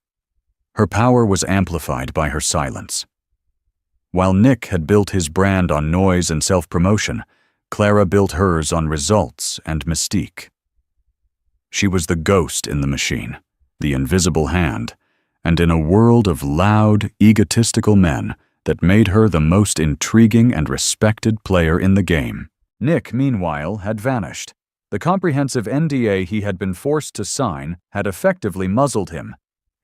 Her power was amplified by her silence. While Nick had built his brand on noise and self-promotion, Clara built hers on results and mystique. She was the ghost in the machine, the invisible hand, and in a world of loud, egotistical men that made her the most intriguing and respected player in the game. Nick, meanwhile, had vanished. The comprehensive NDA he had been forced to sign had effectively muzzled him.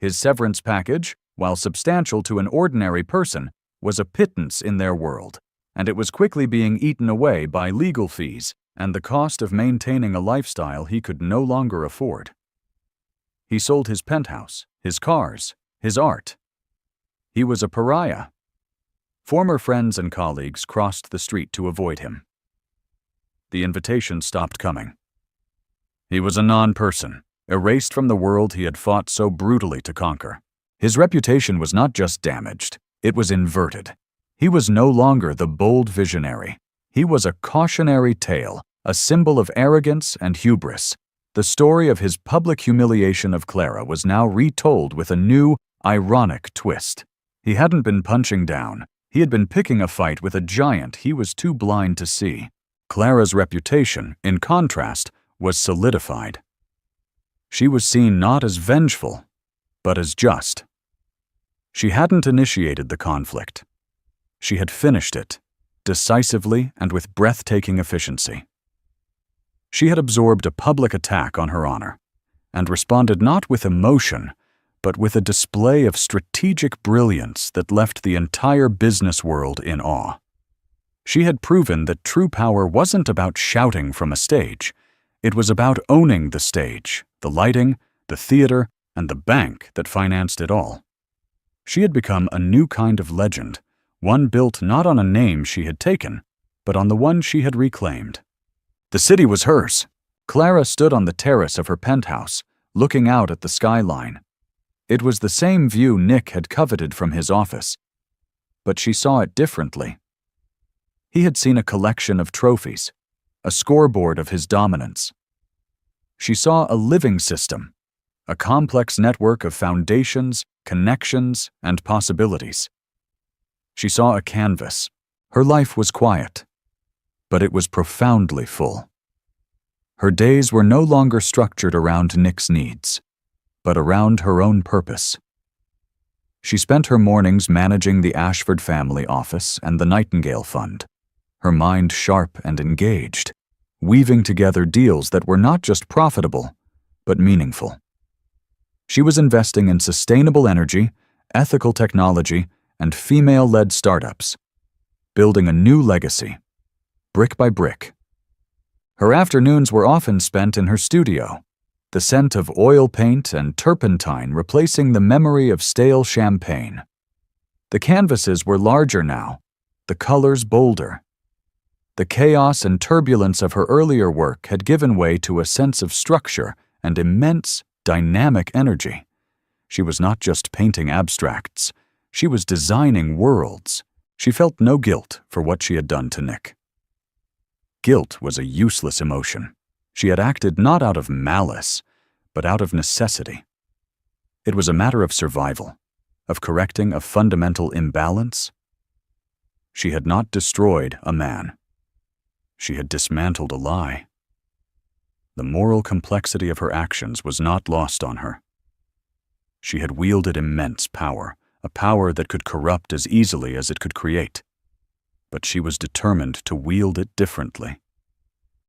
His severance package, while substantial to an ordinary person, was a pittance in their world, and it was quickly being eaten away by legal fees and the cost of maintaining a lifestyle he could no longer afford. He sold his penthouse, his cars, his art. He was a pariah. Former friends and colleagues crossed the street to avoid him. The invitations stopped coming. He was a non-person, erased from the world he had fought so brutally to conquer. His reputation was not just damaged, it was inverted. He was no longer the bold visionary. He was a cautionary tale, a symbol of arrogance and hubris. The story of his public humiliation of Clara was now retold with a new, ironic twist. He hadn't been punching down. He had been picking a fight with a giant he was too blind to see. Clara's reputation, in contrast, was solidified. She was seen not as vengeful, but as just. She hadn't initiated the conflict. She had finished it, decisively and with breathtaking efficiency. She had absorbed a public attack on her honor, and responded not with emotion, but with a display of strategic brilliance that left the entire business world in awe. She had proven that true power wasn't about shouting from a stage. It was about owning the stage, the lighting, the theater, and the bank that financed it all. She had become a new kind of legend, one built not on a name she had taken, but on the one she had reclaimed. The city was hers. Clara stood on the terrace of her penthouse, looking out at the skyline. It was the same view Nick had coveted from his office, but she saw it differently. He had seen a collection of trophies, a scoreboard of his dominance. She saw a living system, a complex network of foundations, connections, and possibilities. She saw a canvas. Her life was quiet, but it was profoundly full. Her days were no longer structured around Nick's needs, but around her own purpose. She spent her mornings managing the Ashford family office and the Nightingale Fund, her mind sharp and engaged, weaving together deals that were not just profitable, but meaningful. She was investing in sustainable energy, ethical technology, and female-led startups, building a new legacy, brick by brick. Her afternoons were often spent in her studio, the scent of oil paint and turpentine replacing the memory of stale champagne. The canvases were larger now, the colors bolder. The chaos and turbulence of her earlier work had given way to a sense of structure and immense, dynamic energy. She was not just painting abstracts, she was designing worlds. She felt no guilt for what she had done to Nick. Guilt was a useless emotion. She had acted not out of malice, but out of necessity. It was a matter of survival, of correcting a fundamental imbalance. She had not destroyed a man. She had dismantled a lie. The moral complexity of her actions was not lost on her. She had wielded immense power, a power that could corrupt as easily as it could create. But she was determined to wield it differently.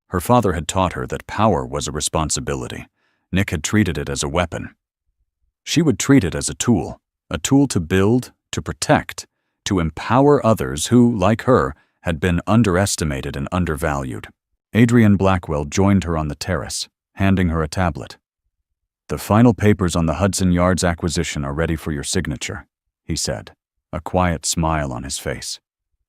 Her father had taught her that power was a responsibility. Nick had treated it as a weapon. She would treat it as a tool to build, to protect, to empower others who, like her, had been underestimated and undervalued. Adrian Blackwell joined her on the terrace, handing her a tablet. "The final papers on the Hudson Yards acquisition are ready for your signature," he said, a quiet smile on his face.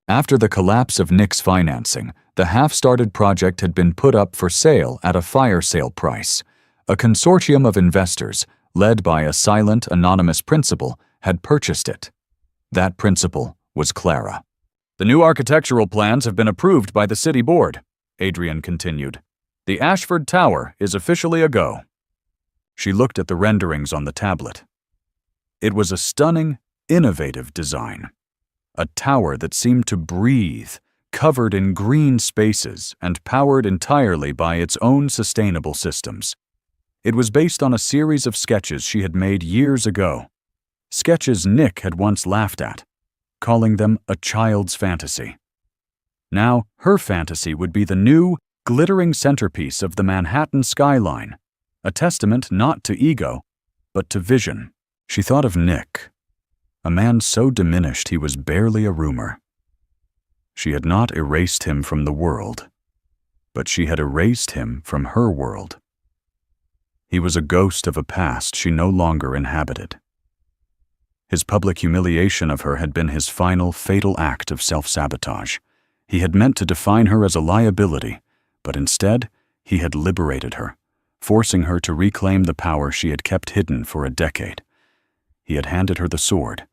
After the collapse of Nick's financing, the half-started project had been put up for sale at a fire sale price. A consortium of investors, led by a silent, anonymous principal, had purchased it. That principal was Clara. "The new architectural plans have been approved by the city board," Adrian continued. "The Ashford Tower is officially a go." She looked at the renderings on the tablet. It was a stunning, innovative design. A tower that seemed to breathe, covered in green spaces and powered entirely by its own sustainable systems. It was based on a series of sketches she had made years ago, sketches Nick had once laughed at, calling them a child's fantasy. Now, her fantasy would be the new, glittering centerpiece of the Manhattan skyline, a testament not to ego, but to vision. She thought of Nick, a man so diminished he was barely a rumor. She had not erased him from the world, but she had erased him from her world. He was a ghost of a past she no longer inhabited. His public humiliation of her had been his final, fatal act of self-sabotage. He had meant to define her as a liability, but instead, he had liberated her, forcing her to reclaim the power she had kept hidden for a decade. He had handed her the sword,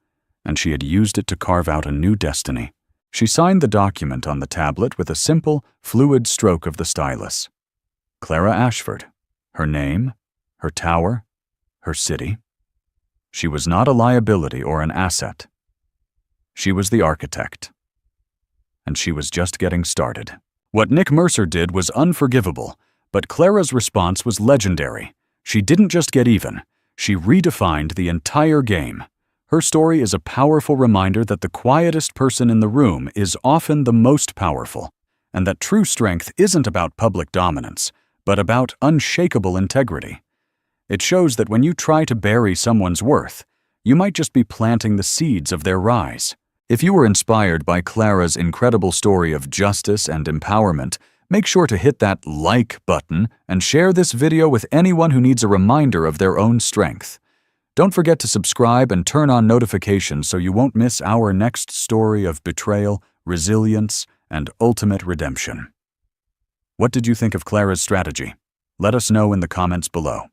and she had used it to carve out a new destiny. She signed the document on the tablet with a simple, fluid stroke of the stylus. Clara Ashford, her name, her tower, her city. She was not a liability or an asset. She was the architect. And she was just getting started. What Nick Mercer did was unforgivable, but Clara's response was legendary. She didn't just get even, she redefined the entire game. Her story is a powerful reminder that the quietest person in the room is often the most powerful, and that true strength isn't about public dominance, but about unshakable integrity. It shows that when you try to bury someone's worth, you might just be planting the seeds of their rise. If you were inspired by Clara's incredible story of justice and empowerment, make sure to hit that like button and share this video with anyone who needs a reminder of their own strength. Don't forget to subscribe and turn on notifications so you won't miss our next story of betrayal, resilience, and ultimate redemption. What did you think of Clara's strategy? Let us know in the comments below.